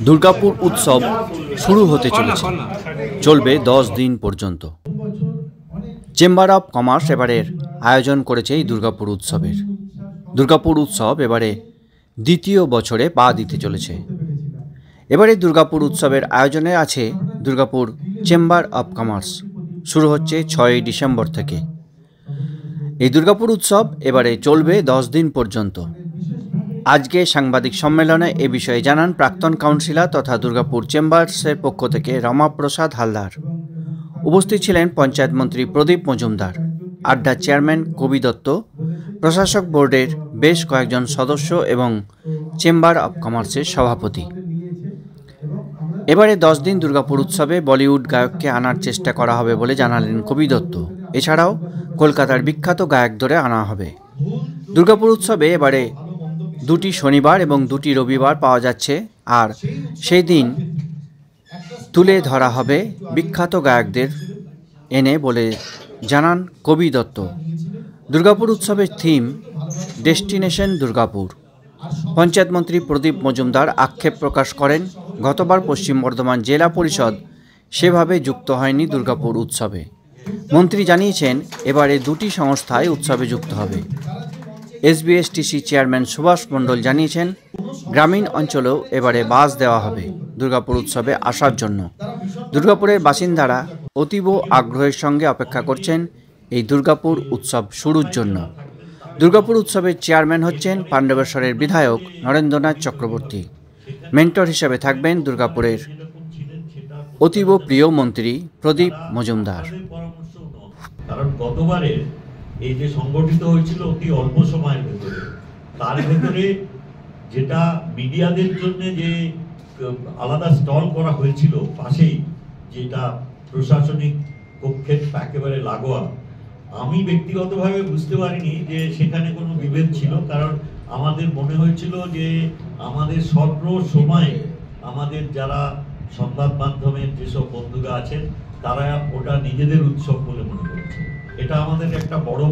দুর্গাপুর উৎসব শুরু হতে চলেছে, চলবে 10 দিন পর্যন্ত। চেম্বার অফ কমার্স এবারের আয়োজন করেছে এই দুর্গাপুর উৎসবের। দুর্গাপুর উৎসব এবারে দ্বিতীয় বছরে পা দিতে চলেছে। এবারে দুর্গাপুর উৎসবের আয়োজনে আছে দুর্গাপুর চেম্বার অফ কমার্স। শুরু হচ্ছে 6 ডিসেম্বর থেকে। এই দুর্গাপুর উৎসব এবারে চলবে 10 দিন পর্যন্ত। আজকে সাংবাদিক সম্মেলনে এ বিষয়ে জানান প্রাক্তন কাউন্সিলর তথা দুর্গাপুর চেম্বার্সের পক্ষ থেকে রমাপ্রসাদ হালদার। উপস্থিত ছিলেন পঞ্চায়েত মন্ত্রী প্রদীপ মজুমদার, আড্ডার চেয়ারম্যান কবি দত্ত, প্রশাসক বোর্ডের বেশ কয়েকজন সদস্য এবং চেম্বার অফ কমার্সের সভাপতি। এবারে 10 দিন দুর্গাপুর উৎসবে বলিউড গায়ককে আনার চেষ্টা করা হবে বলে জানালেন কবি দত্ত। এছাড়াও কলকাতার বিখ্যাত গায়কদের আনা হবে। দুর্গাপুর উৎসবে এবারে 2টি শনিবার এবং 2টি রবিবার পাওয়া যাচ্ছে, আর সেই দিন তুলে ধরা হবে বিখ্যাত গায়কদের এনে বলে জানান কবি দত্ত। দুর্গাপুর উৎসবের থিম ডেস্টিনেশন দুর্গাপুর। পঞ্চায়েত মন্ত্রী প্রদীপ মজুমদার আক্ষেপ প্রকাশ করেন, গতবার পশ্চিম বর্ধমান জেলা পরিষদ সেভাবে যুক্ত হয়নি দুর্গাপুর উৎসবে। মন্ত্রী জানিয়েছেন এবারে 2টি সংস্থায় উৎসবে যুক্ত হবে। এসবিএসটিসি চেয়ারম্যান সুভাষ মণ্ডল জানিয়েছেন গ্রামীণ অঞ্চলেও এবারে বাস দেওয়া হবে দুর্গাপুর উৎসবে আসার জন্য। দুর্গাপুরের বাসিন্দারা অতীব আগ্রহের সঙ্গে অপেক্ষা করছেন এই দুর্গাপুর উৎসব শুরুর জন্য। দুর্গাপুর উৎসবের চেয়ারম্যান হচ্ছেন পাণ্ডবেশ্বরের বিধায়ক নরেন্দ্রনাথ চক্রবর্তী। মেন্টর হিসেবে থাকবেন দুর্গাপুরের অতীব প্রিয় মন্ত্রী প্রদীপ মজুমদার। কারণ গতবারে এই যে সংগঠিত হয়েছিল অতি অল্প সময়ের ভেতরে, তার ভেতরে যেটা মিডিয়াদের জন্য যে আলাদা স্টল করা হয়েছিল পাশেই, যেটা প্রশাসনিক কক্ষের একেবারে লাগোয়া, আমি ব্যক্তিগতভাবে বুঝতে পারিনি যে সেখানে কোনো বিভেদ ছিল। কারণ আমাদের মনে হয়েছিল যে আমাদের সর্ব সময় আমাদের যারা সংবাদ মাধ্যমের যেসব বন্ধুরা আছেন তারা ওটা নিজেদের উৎসব বলে মনে করেছে। এটা আমাদের একটা বড়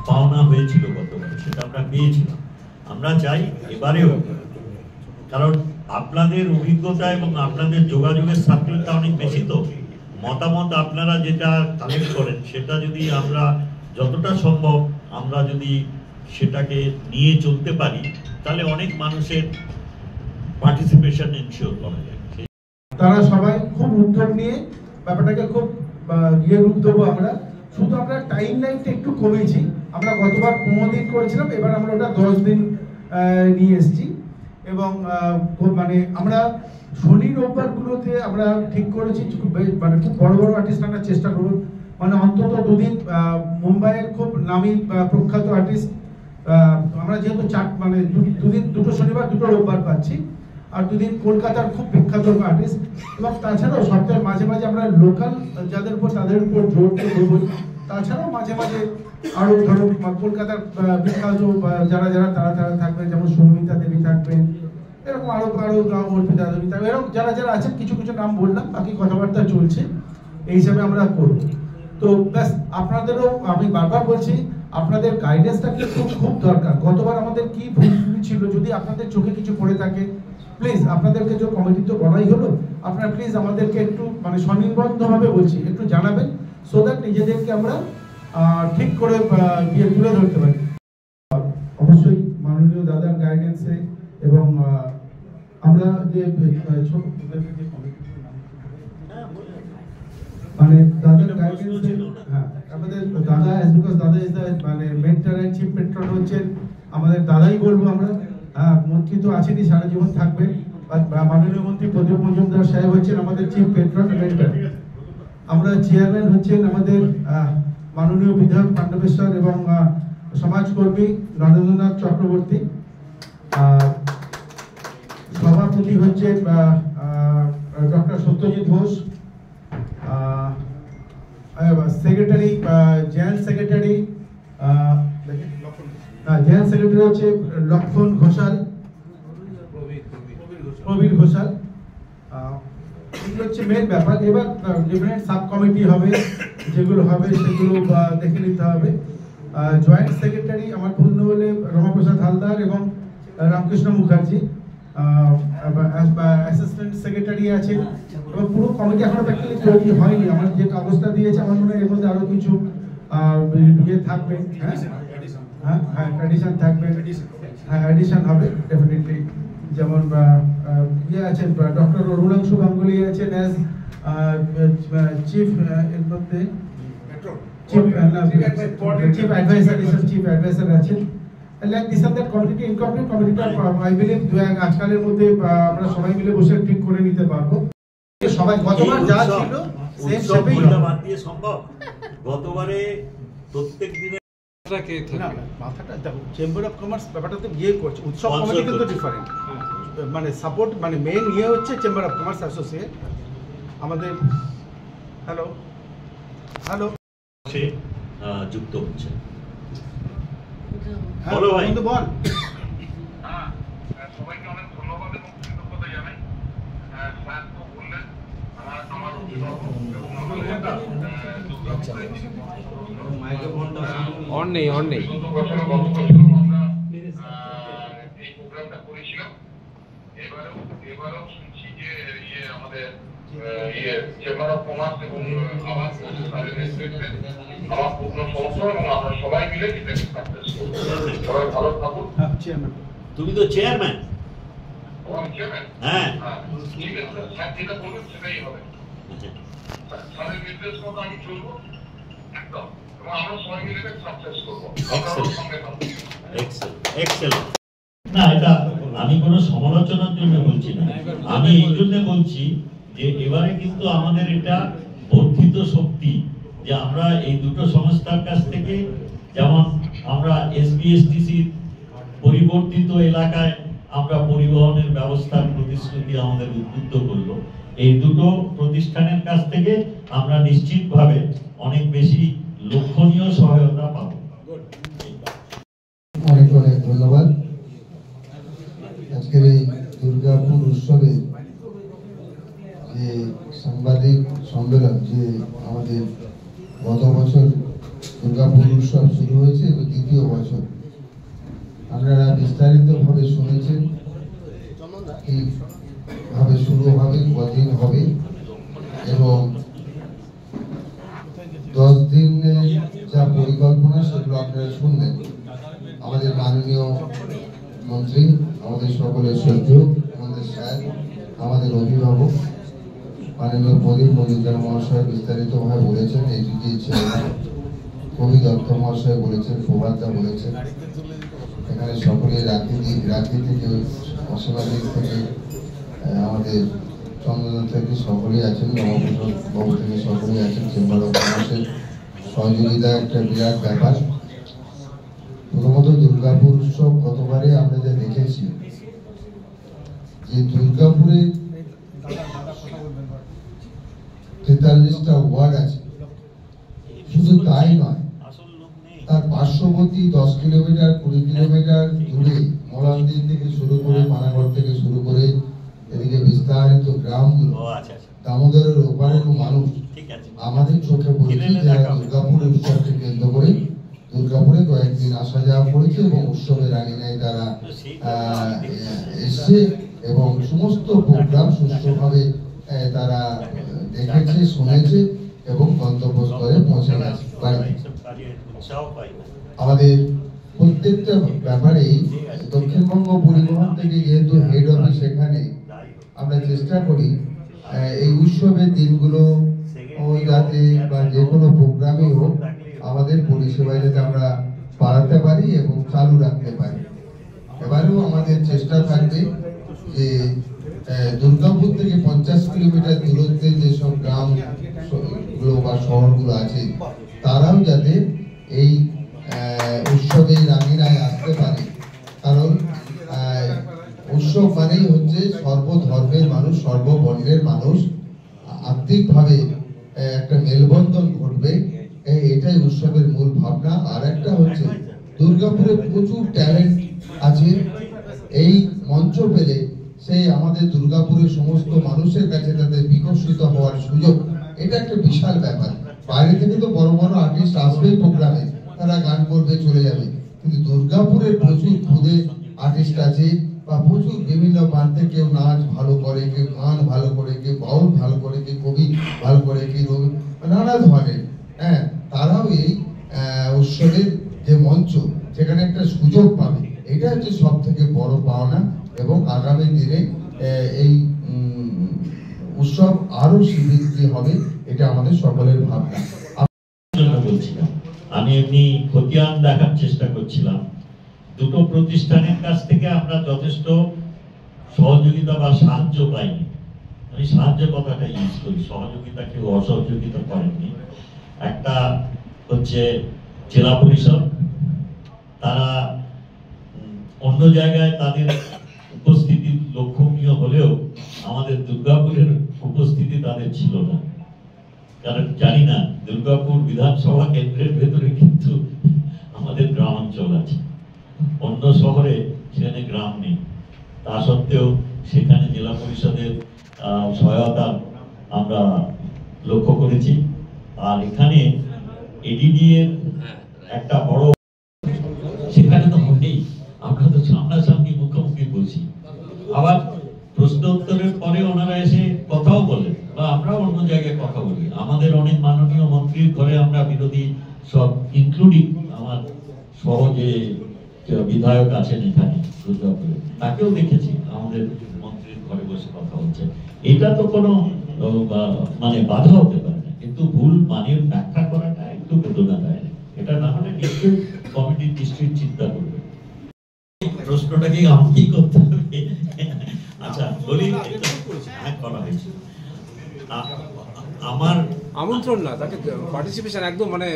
পাওনা হয়েছিল গতবারে, সেটা আমরা পেয়েছিলাম। আমরা চাই এবারেও, কারণ আপনাদের অভিজ্ঞতা এবং আপনাদের যোগাযোগের সার্কেলটা অনেক বেশি, তো মতামত আপনারা যেটা কালেক্ট করেন সেটা যদি আমরা যতটা সম্ভব আমরা যদি সেটাকে নিয়ে চলতে পারি তাহলে অনেক মানুষের পার্টিসিপেশন এনশিওর করা যায়। তারা সবাই খুব উদ্যোগ নিয়ে ব্যাপারটাকে খুব রূপ দেবো আমরা। শুধু আমরা টাইম লাইনটা একটু কমেছি। আমরা গতবার 15 দিন করেছিলাম, এবার আমরা ওটা 10 দিন নিয়ে এসেছি। এবং মানে আমরা শনি রোববারগুলোতে আমরা ঠিক করেছি মানে খুব বড় বড় আর্টিস্ট আনার চেষ্টা করব। মানে অন্তত 2 দিন মুম্বাইয়ের খুব নামী প্রখ্যাত আর্টিস্ট আমরা যেহেতু মানে 2 দিন, 2টো শনিবার 2টো রোববার পাচ্ছি, আর 2 দিন কলকাতার খুব বিখ্যাত আর্টিস্ট। এবং তাছাড়াও সপ্তাহের মাঝে মাঝে আমরা লোকাল যাদের উপর তাদের উপর জোর দেবো। তাছাড়াও মাঝে মাঝে আরো ধরো কলকাতার বিখ্যাত যারা যারা তারা থাকবেন, যেমন সৌমিতা দেবী থাকবেন, এরকম আরো অর্পিতা দেবী থাকবে, এরকম যারা যারা আছেন কিছু কিছু নাম বললাম, বাকি কথাবার্তা চলছে। এই হিসাবে আমরা করব। তো ব্যাস, আপনাদেরও আমি বারবার বলছি আপনাদের গাইডেন্সটা কিন্তু খুব দরকার। গতবার আমাদের কি ভুল ছিল, যদি আপনাদের চোখে কিছু পড়ে থাকে প্লিজ, আপনাদেরকে যে কমিটি তো বলাই হলো, আপনারা প্লিজ আমাদেরকে একটু মানে স্বনির্বন্ধভাবে বলছি একটু জানাবেন, সো দ্যাট নিজেদেরকে আমরা ঠিক করে তুলে ধরতে পারি। অবশ্যই মাননীয় দাদার গাইডেন্সে এবং আমরা যে মানে দাদার গাইডেন্সে, হ্যাঁ আমাদের দাদা দাদা ইজ দ্য মানে মেন্টর এন্ড চিফ পেট্রন হচ্ছেন আমাদের দাদাই বলবো আমরা। মন্ত্রী তো আছেনই, সারা জীবন থাকবেন। মাননীয় মন্ত্রী প্রদীপ মজুমদার সাহেব হচ্ছেন আমাদের চিফ পেট্রন মেন্টর। আমরা চেয়ারম্যান হচ্ছেন আমাদের মাননীয় বিধায়ক পাণ্ডবেশ্বর এবং সমাজকর্মী নরেন্দ্রনাথ চক্রবর্তী। সভাপতি হচ্ছেন doctor Satyajit Ghosh. Secretary general secretary হচ্ছে লক্ষণ ঘোষাল, প্রবীর ঘোষাল। এগুলো হচ্ছে মেন ব্যাপার। এবার ডিফারেন্ট সাব কমিটি হবে, যেগুলো হবে সেগুলো দেখে নিতে হবে। জয়েন্ট সেক্রেটারি আমার ভুল হলে রমাপ্রসাদ হালদার এবং রামকৃষ্ণ মুখার্জি। অ্যাসিস্ট্যান্ট সেক্রেটারি আছেন এবং পুরো কমিটি এখনো প্র্যাকটিক্যালি তৈরি হয়নি। আমার যে কাগজটা দিয়েছে আমার মনে হয় এর মধ্যে আরো কিছু ইয়ে থাকবে, হ্যাঁ ট্র্যাডিশন থাকবে, হ্যাঁ অ্যাডিশন হবে ডেফিনেটলি। যেমন ইয়ে আছেন ডক্টর অরুণাংশু গাঙ্গুলি আছেন অ্যাজ চিফ, এর মধ্যে chief advisor আছেন। Like this and that committee, incomplete committee, I believe আজকালের মধ্যে আমরা সবাই মিলে বসে ঠিক করে নিতে পারবো। সবাই গতবার যা ছিল সেম সেমই বাদ দিয়ে সম্ভব। গতবারে প্রত্যেক দিনে মাথাটা দেখো, চেম্বার অফ কমার্স ব্যাপারটা তো ইয়ে করছে, উৎসব কমিটি কিন্তু ডিফারেন্ট, মানে সাপোর্ট মানে মেইন ইয়ে হচ্ছে চেম্বার অফ কমার্স অ্যাসোসিয়েট আমাদের। হ্যালো সে যুক্ত হচ্ছে। বলো ভাই, বল। সবাইকে অনেক ধন্যবাদ এবং কৃতজ্ঞতা জানাই। স্যার তো বললেন আমার অভিভাবক এবং অন নেই আমরা এই প্রোগ্রামটা করেছিলাম। এবারেও শুনছি যে আমাদের চেম্বার অফ কমার্স এবং আমার পূর্ণ সমস্যা এবং আমরা সবাই মিলে এটাকে সাকসেস করব। সবাই ভালো থাকুন। তুমি তো চেয়ারম্যান। হ্যাঁ ঠিক আছে, স্যার যেটা বলবেন সেটাই হবে। স্যারের নির্দেশ মতো আমি চলবো একদম, এবং আমরা সবাই মিলে এটাকে সাকসেস করবো। এক্সেলেন্ট। না, এটা আমি কোনো সমালোচনার জন্য বলছি না, আমি এই জন্য বলছি যে এবারে কিন্তু আমাদের এটা বর্ধিত শক্তি যে আমরা এই দুটো সংস্থার কাছ থেকে, যেমন আমরা এসবিএসটিসি পরিবর্তিত এলাকায় আমরা পরিবহনের ব্যবস্থার প্রতিশ্রুতি আমাদের উদ্বুদ্ধ করলো, এই দুটো প্রতিষ্ঠানের কাছ থেকে আমরা নিশ্চিতভাবে অনেক বেশি লক্ষণীয় সহায়তা পাবো। অনেক অনেক ধন্যবাদ। আজকের এই দুর্গাপুর উৎসবে যে সাংবাদিক সম্মেলন, যে আমাদের গত বছর দুর্গাপুর উৎসব শুরু হয়েছে এবং দ্বিতীয় বছর, আপনারা বিস্তারিতভাবে শুনেছেন কিভাবে শুরু হবে, কদিন হবে এবং 10 দিনের যা পরিকল্পনা সেগুলো আপনারা শুনবেন। আমাদের মাননীয় মন্ত্রী, আমাদের সকলের শ্রদ্ধেয় আমাদের স্যার, আমাদের অভিভাবক মাননীয় প্রদীপ মজুমদার মহাশয় বিস্তারিতভাবে বলেছেন, এদিকে চেয়ারম্যান কবি দত্ত মহাশয় বলেছেন, প্রভাতদা বলেছেন, এখানে সকলে রাখি থেকে অসীমাদিক থেকে আমাদের চন্দ্রনাথ থেকে সকলেই আছেন, রমাপ্রসাদ বাবু থেকে সকলেই আছেন। চেম্বার অফ কমার্সের সহযোগিতা একটা বিরাট ব্যাপার। প্রথমত দুর্গাপুর উৎসব গতবারে আমরা যা দেখেছি যে দুর্গাপুরে 43টা ওয়ার্ড আছে, শুধু তাই নয়, তার পার্শ্ববর্তী 10 কিলোমিটার 20 কিলোমিটার দূরে মলান্দির থেকে শুরু করে পানাগড় থেকে শুরু করে এদিকে বিস্তারিত গ্রামগুলো, দামোদরের ওপারের মানুষ আমাদের চোখে পড়েছে যারা দুর্গাপুর উৎসবকে কেন্দ্র করে দুর্গাপুরে কয়েকদিন আসা যাওয়া করেছে এবং উৎসবের আঙিনায় তারা এসছে এবং সমস্ত প্রোগ্রাম সুষ্ঠুভাবে তারা দেখেছে, শুনেছে এবং গন্তব্যস্থলে পৌঁছে গেছে। আমাদের প্রত্যেকটা ব্যাপারেই দক্ষিণবঙ্গ পরিবহন থেকে যেহেতু হেড অফিস এখানে, আমরা চেষ্টা করি এই উৎসবের দিনগুলো যাতে বা যে কোনো প্রোগ্রামই হোক আমাদের পরিষেবায় যাতে আমরা বাড়াতে পারি এবং চালু রাখতে পারি। এবারেও আমাদের চেষ্টা থাকবে যে দুর্গাপুর থেকে 50 কিলোমিটার দূরত্বে যেসব গ্রামগুলো বা শহরগুলো আছে তারাও যাতে এই উৎসবের আঙিনায় আসতে পারে, কারণ উৎসব মানেই হচ্ছে সর্বধর্মের মানুষ, সর্ববর্ণের মানুষ আত্মিকভাবে একটা মেলবন্ধন ঘটবে, এটাই উৎসবের মূল ভাবনা। আর একটা হচ্ছে দুর্গাপুরে প্রচুর ট্যালেন্ট আছে, এই মঞ্চ পেলে সেই আমাদের দুর্গাপুরের সমস্ত মানুষের কাছে তাদের বিকশিত হওয়ার সুযোগ, এটা একটা বিশাল ব্যাপার। বাইরে থেকে তো বড় বড় আর্টিস্ট আসবেই প্রোগ্রামে, তারা গান করবে চলে যাবে, কিন্তু দুর্গাপুরের প্রচুর খুদে আর্টিস্ট আছে বা প্রচুর বিভিন্ন প্রান্তে কেউ নাচ ভালো করে, কেউ গান ভালো করে, কেউ বাউল ভালো করে, কেউ কবি ভালো করে, কেউ রবি, নানা ধরনের। হ্যাঁ, তারাও এই উৎসবের যে মঞ্চ, সেখানে একটা সুযোগ পাবে, এটা হচ্ছে সব থেকে বড় পাওনা। এবং আগামী দিনে এই উৎসব আরো সমৃদ্ধি হবে, এটা আমাদের সকলের ভাবনা। বলছিলাম আমি এমনি খতিয়ান দেখার চেষ্টা করছিলাম। দুটো প্রতিষ্ঠানের কাছ থেকে আমরা যথেষ্ট সহযোগিতা বা সাহায্য পাইনি। আমি সাহায্য কথাটা ইউজ করি, সহযোগিতা কেউ অসহযোগিতা করেননি। একটা হচ্ছে জেলা পরিষদ, তারা অন্য জায়গায় তাদের উপস্থিতি লক্ষণীয় হলেও আমাদের দুর্গাপুরের উপস্থিতি তাদের ছিল না। কারণ জানি না, দুর্গাপুর বিধানসভা কেন্দ্রের ভেতরে কিন্তু আমাদের গ্রামাঞ্চল আছে, অন্য শহরে সেখানে গ্রাম নেই। তা সত্ত্বেও সেখানে জেলা পরিষদের সহায়তা আমরা লক্ষ্য করেছি। আর এখানে এডিডি এর একটা বড়, সেখানে তো হবেই, আমরা তো সামনাসামনি মুখোমুখি বলছি। আবার প্রশ্ন উত্তরের পরে ওনারা এসে কথাও বলেন, বা আমরা অন্য জায়গায় কথা বলি। আমাদের অনেক মাননীয় মন্ত্রীর ঘরে আমরা বিরোধী সব, ইনক্লুডিং আমার সহ যে বিধায়ক আছেন এখানে দুর্গাপুরে, তাকেও দেখেছি আমাদের মন্ত্রীর ঘরে বসে কথা হচ্ছে। এটা তো কোনো মানে বাধা হতে পারে না, কিন্তু ভুল মানের ব্যাখ্যা করাটা একটু বেদনা দেয়। এটা না হলে নিশ্চয়ই কমিটি নিশ্চয়ই চিন্তা করবে। প্রশ্নটা কি আমাকেই করতে হবে? আচ্ছা বলি, করা হয়েছে আমার আমন্ত্রণ না, তাকে পার্টিসিপেশন একদম মানে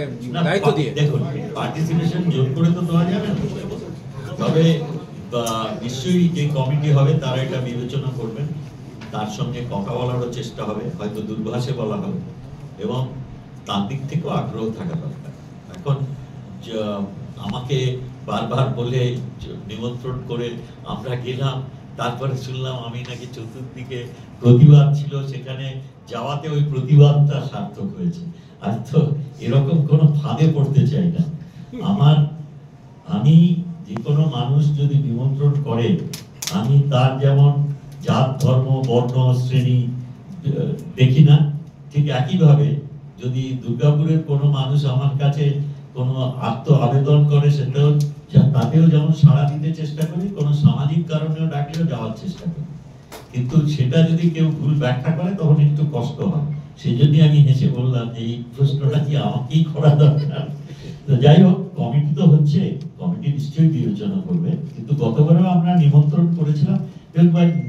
দায়িত্ব দিয়ে। দেখুন, পার্টিসিপেশন জোর করে তো দেওয়া যাবে না, তবে নিশ্চয়ই যে কমিটি হবে তারা এটা বিবেচনা করবেন, তার সঙ্গে কথা বলারও চেষ্টা হবে, হয়তো দূরভাষে বলা হবে, এবং তার দিক থেকেও আগ্রহ থাকা দরকার। এখন আমাকে বারবার বলে নিমন্ত্রণ করে আমরা গেলাম, তারপরে শুনলাম আমি নাকি চতুর্দিকে প্রতিবাদ ছিল, সেখানে যাওয়াতে ওই প্রতিবাদটা সার্থক হয়েছে। আর তো এরকম কোনো ফাঁদে পড়তে চাই না। আমি যে কোনো মানুষ যদি নিমন্ত্রণ করে, আমি তার যেমন জাত, ধর্ম, বর্ণ, শ্রেণী দেখি না, ঠিক একইভাবে যদি দুর্গাপুরের কোনো মানুষ আমার কাছে কোনো আবেদন করে, সেটাও তাতেও যেমন সাড়া দিতে চেষ্টা করি, কোনো সামাজিক কারণেও ডাকলেও যাওয়ার চেষ্টা করি। কিন্তু সেটা যদি কেউ ভুল ব্যাখ্যা করে তখন একটু কষ্ট হয়। সেই জন্য আমি হেসে বললাম যে এই প্রশ্নটা কি আমাকেই করা দরকার। তো যাই হোক, কমিটি তো হচ্ছে, কমিটি নিশ্চয়ই বিবেচনা করবে। কিন্তু গতবারও আমরা নিমন্ত্রণ করেছিলাম,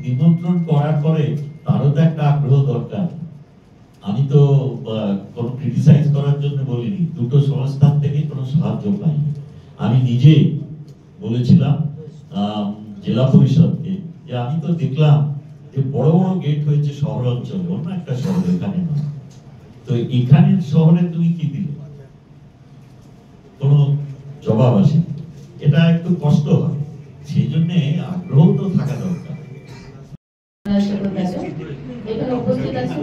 নিমন্ত্রণ করার পরে তারও তো একটা আগ্রহ দরকার। আমি তো কোনো ক্রিটিসাইজ করার জন্য বলিনি, দুটো সংস্থান থেকে কোনো সাহায্য পাইনি। আমি নিজে বলেছিলাম জেলা পরিষদকে যে আমি তো দেখলাম যে বড় বড় গেট হয়েছে শহর অঞ্চলে, অন্য একটা শহর, এখানে নয়, তো এখানে শহরে তুমি কি দিলে? কোনো জবাব আসে, এটা একটু কষ্ট হয়। সেই জন্য আগ্রহ তো থাকা দরকার। এখানে উপস্থিত আছেন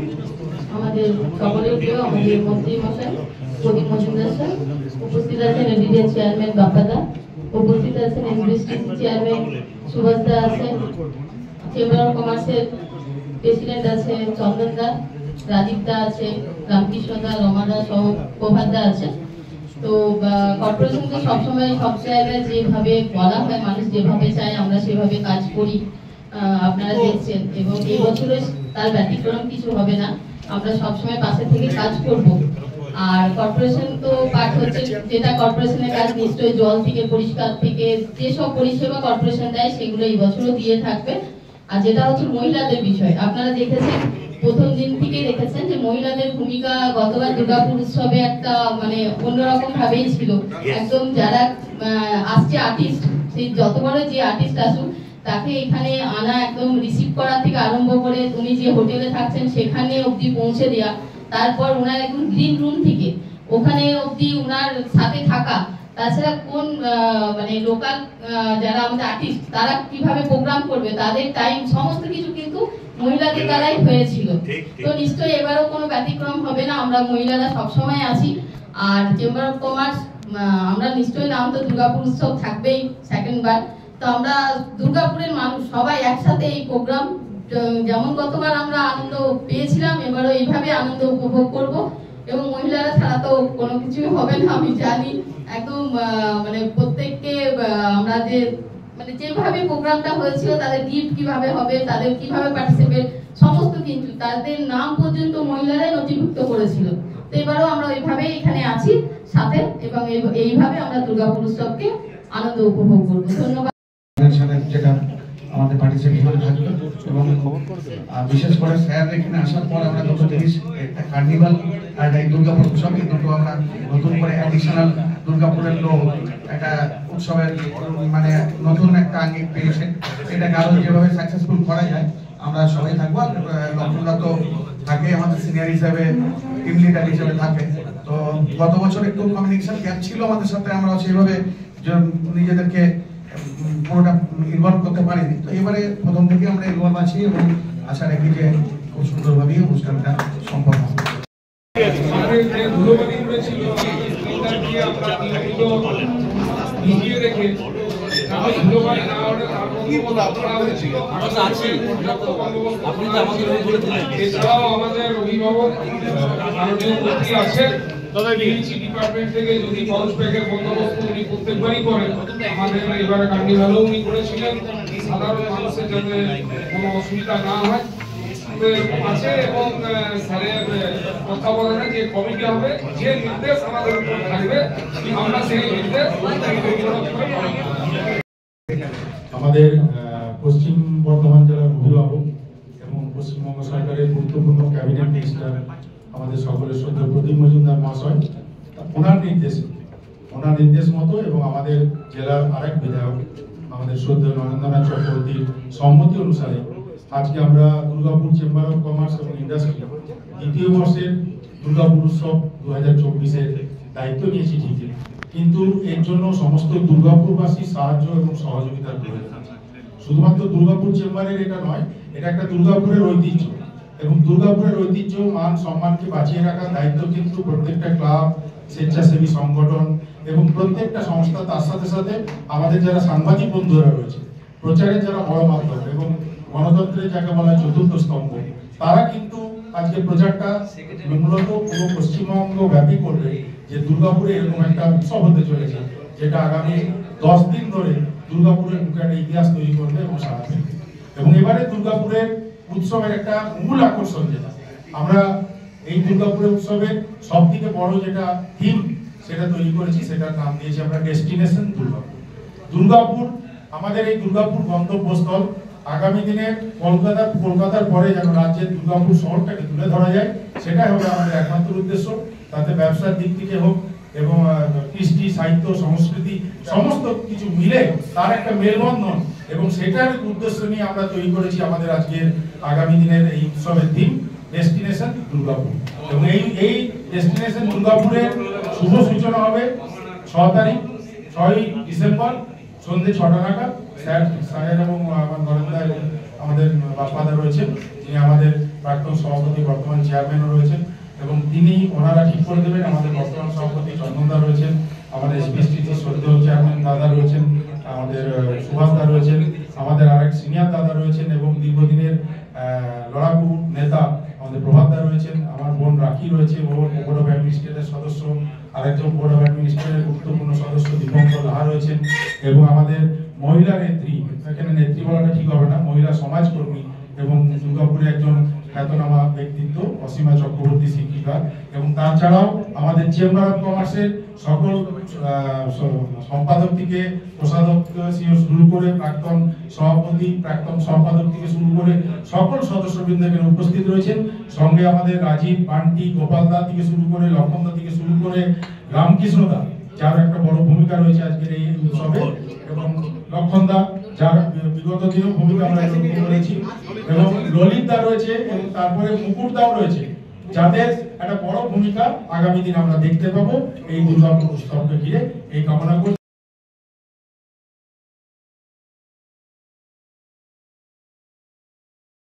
আমাদের সকলের প্রিয় আমাদের মন্ত্রী মশাই প্রদীপ মজুমদার স্যার, উপস্থিত আছেন এডিডি চেয়ারম্যান বাপ্পাদা, উপস্থিত আছেন এসবিএসটিসি চেয়ারম্যান সুভাষ দা আছেন, চেম্বার অফ কমার্সের প্রেসিডেন্ট আছে চন্দন দা, রাজীব দা আছে, রামকৃষ্ণ দা, রমা দা সহ প্রভাত দা আছে। তো কর্পোরেশন তো সবসময় সব জায়গায় যেভাবে বলা হয়, মানুষ যেভাবে চায় আমরা সেভাবে কাজ করি, আপনারা দেখছেন, এবং এই বছরে তার ব্যতিক্রম কিছু হবে না। আমরা সবসময় পাশে থেকে কাজ করব। আর কর্পোরেশন তো পার্ট হচ্ছে, যেটা কর্পোরেশনের কাজ নিশ্চয়ই জল থেকে পরিষ্কার থেকে যেসব পরিষেবা কর্পোরেশন দেয় সেগুলো এই বছরও দিয়ে থাকবে। আর যেটা হচ্ছে মহিলাদের বিষয়, আপনারা দেখেছেন প্রথম দিন থেকে দেখেছেন যে মহিলাদের ভূমিকা গতবার দুর্গাপুর উৎসবে একটা মানে অন্যরকম ভাবেই ছিল। একদম যারা আসছে আর্টিস্ট, সেই যত বড় যে আর্টিস্ট আসুক তাকে এখানে আনা, একদম রিসিভ করা থেকে আরম্ভ করে উনি যে হোটেলে থাকছেন সেখানে অবধি পৌঁছে দেওয়া, তারপর ওনার একদম গ্রিন রুম থেকে ওখানে অবধি ওনার সাথে থাকা, তাছাড়া কোন মানে লোকাল যারা আমাদের আর্টিস্ট তারা কিভাবে প্রোগ্রাম করবে, তাদের টাইম, সমস্ত কিছু কিন্তু মহিলাদের দ্বারাই হয়েছিল। তো নিশ্চয়ই এবারও কোনো ব্যতিক্রম হবে না, আমরা মহিলারা সবসময় আছি। আর চেম্বার অফ কমার্স আমরা নিশ্চয়ই নাম তো দুর্গাপুর উৎসব থাকবেই সেকেন্ড বার, তো আমরা দুর্গাপুরের মানুষ সবাই একসাথে এই প্রোগ্রাম, যেমন গতবার আমরা আনন্দ পেয়েছিলাম এবারও এইভাবে আনন্দ উপভোগ করব। এবং মহিলারা ছাড়া তো কোনো কিছুই হবে না আমি জানি। একদম মানে প্রত্যেককে আমরা যে মানে যেভাবে প্রোগ্রামটা হয়েছিল তাদের গিফট কিভাবে হবে, তাদের কিভাবে পার্টিসিপেট, সমস্ত কিছু তাদের নাম পর্যন্ত মহিলারাই নথিভুক্ত করেছিল। তো এবারও আমরা ওইভাবেই এখানে আছি সাথে, এবং এইভাবে আমরা দুর্গাপুর উৎসবকে আনন্দ উপভোগ করবো। ধন্যবাদ। যেটা আমাদের পার্টিসিপেশন থাকবে এবং বিশেষ করে স্যার এখানে আসার পর আমরা দুটো জিনিস, একটা কার্নিভাল আর এই দুর্গাপুর উৎসব, এই দুটো আমরা নতুন করে অ্যাডিশনাল দুর্গাপুরের লোক একটা উৎসবের মানে নতুন একটা আঙ্গিক পেয়েছে। এটাকে আরো যেভাবে সাকসেসফুল করা যায় আমরা সবাই থাকবো। লক্ষণরা তো থাকে আমাদের সিনিয়র হিসাবে, টিম লিডার হিসাবে থাকে। তো গত বছর একটু কমিউনিকেশন গ্যাপ ছিল আমাদের সাথে, আমরা সেইভাবে নিজেদেরকে পুরোটা ইনভলভ করতে পারিনি। তো এবারে প্রথম থেকে আমরা ইনভলভ আছি এবং আশা রাখি যে খুব সুন্দরভাবেই অনুষ্ঠানটা সম্পন্ন হবে। এছাড়াও আমাদের অভিভাবক আছেন ডিপার্টমেন্ট থেকে, যদি পাউচ প্যাকের বন্দোবস্ত উনি প্রত্যেকবারই করেন, আমাদের এবারে কার্নিভালও উনি করেছিলেন, সাধারণ মানুষের যাতে কোনো অসুবিধা না হয় আছে। এবং স্যারের তত্ত্বাবধানে যে কমিটি হবে, যে নির্দেশ আমাদের উপর থাকবে আমরা সেই নির্দেশ আমাদের পশ্চিম বর্ধমান জেলার অভিভাবক এবং পশ্চিমবঙ্গ সরকারের গুরুত্বপূর্ণ ক্যাবিনেট মিনিস্টার আমাদের সকলের শ্রদ্ধেয় প্রদীপ মজুমদার মহাশয়, ওনার নির্দেশ মতো এবং আমাদের জেলার আরেক বিধায়ক আমাদের শ্রদ্ধেয় নরেন্দ্রনাথ চক্রবর্তীর সম্মতি অনুসারে আজকে আমরা দুর্গাপুর চেম্বার অফ কমার্স এবং ইন্ডাস্ট্রি দ্বিতীয় বর্ষের দুর্গাপুর উৎসব 2024-এর দায়িত্ব নিয়েছি ঠিকই, কিন্তু এর জন্য সমস্ত দুর্গাপুরবাসীর সাহায্য এবং সহযোগিতার প্রয়োজন আছে। শুধুমাত্র দুর্গাপুর চেম্বারের এটা নয়, এটা একটা দুর্গাপুরের ঐতিহ্য এবং দুর্গাপুরের ঐতিহ্য মান সম্মানকে বাঁচিয়ে রাখার দায়িত্ব কিন্তু প্রত্যেকটা ক্লাব, স্বেচ্ছাসেবী সংগঠন এবং প্রত্যেকটা সংস্থা, তার সাথে সাথে আমাদের যারা সাংবাদিক বন্ধুরা রয়েছে, প্রচারের যারা বড় মাধ্যম এবং গণতন্ত্রের যাকে বলা হয় চতুর্থ স্তম্ভ, তারা কিন্তু আজকে প্রচারটা মূলত পুরো পশ্চিমবঙ্গ ব্যাপী করবে যে দুর্গাপুরে এরকম একটা উৎসব হতে চলেছে, যেটা আগামী 10 দিন ধরে দুর্গাপুরের বুকে একটা ইতিহাস তৈরি করবে এবং সারা ফেলবে। এবং এবারে দুর্গাপুরের উৎসবের একটা মূল আকর্ষণ যেটা আমরা এই দুর্গাপুরের উৎসবের সব থেকে বড় যেটা থিম সেটা তৈরি করেছি, সেটার নাম দিয়েছি আমরা ডেস্টিনেশন দুর্গাপুর। দুর্গাপুর আমাদের এই দুর্গাপুর গন্তব্যস্থল। আগামী দিনে কলকাতার পরে যেন রাজ্যের দুর্গাপুর শহরটাকে তুলে ধরা যায়, সেটাই হবে আমাদের একমাত্র উদ্দেশ্য। তাতে ব্যবসার দিক থেকে হোক এবং কৃষ্টি, সাহিত্য, সংস্কৃতি সমস্ত কিছু মিলে তার একটা মেলবন্ধন, এবং সেটার উদ্দেশ্য নিয়ে আমরা তৈরি করেছি আমাদের আজকের আগামী দিনের এই উৎসবের থিম ডেস্টিনেশন দুর্গাপুর। এবং এই ডেস্টিনেশন দুর্গাপুরের শুভ সূচনা হবে 6 ডিসেম্বর সন্ধ্যে 6টা নাগাদ। স্যার এবং আমার নরেন্দ্র এবং আমাদের বাপ্পাদা রয়েছেন, যিনি আমাদের প্রাক্তন সভাপতি, বর্তমান চেয়ারম্যানও রয়েছেন, এবং ওনারা ঠিক করে দেবেন। আমাদের বর্তমান সভাপতি চন্দনদা রয়েছেন, আমাদের এসপিএসটিসি শ্রদ্ধেয় চেয়ারম্যান দাদা রয়েছেন, আমাদের সুভাষ দা রয়েছেন, আমাদের আরেক সিনিয়র দাদা রয়েছেন, এবং দীর্ঘদিনের লড়াকু নেতা আমাদের প্রভাত দা রয়েছেন, আমার বোন রাখি রয়েছে, বোর্ড অফ অ্যাডমিনিস্ট্রেটরের সদস্য, আরেকজন বোর্ড অফ অ্যাডমিনিস্ট্রেটরের গুরুত্বপূর্ণ সদস্য দীপঙ্কর লাহা রয়েছেন, এবং আমাদের মহিলা নেত্রী, এখানে নেত্রী বলাটা ঠিক হবে না, মহিলা সমাজকর্মী এবং দুর্গাপুরে একজন খ্যাতনামা ব্যক্তিত্ব অসীমা চক্রবর্তী শিক্ষিকা, এবং তাছাড়াও আমাদের চেম্বার অফ কমার্সের সকল সম্পাদক থেকে প্রসাদক শুরু করে প্রাক্তন সভাপতি, প্রাক্তন সম্পাদক থেকে শুরু করে সকল সদস্যবৃন্দ এখানে উপস্থিত রয়েছেন। সঙ্গে আমাদের রাজীব, বান্টি, গোপালদা থেকে শুরু করে লক্ষণদা থেকে শুরু করে রামকৃষ্ণদা, যার একটা বড় ভূমিকা রয়েছে আজকের এই উৎসবে, এবং লক্ষণদা যার বিগত দিনেও ভূমিকা আমরা লক্ষ্য করেছি, এবং ললিতদা রয়েছে, এবং তারপরে মুকুটদাও রয়েছে, যাদের একটা বড় ভূমিকা আগামী দিন আমরা দেখতে পাবো এই দুর্গাপুর উৎসবকে ঘিরে। এই কামনা করছি।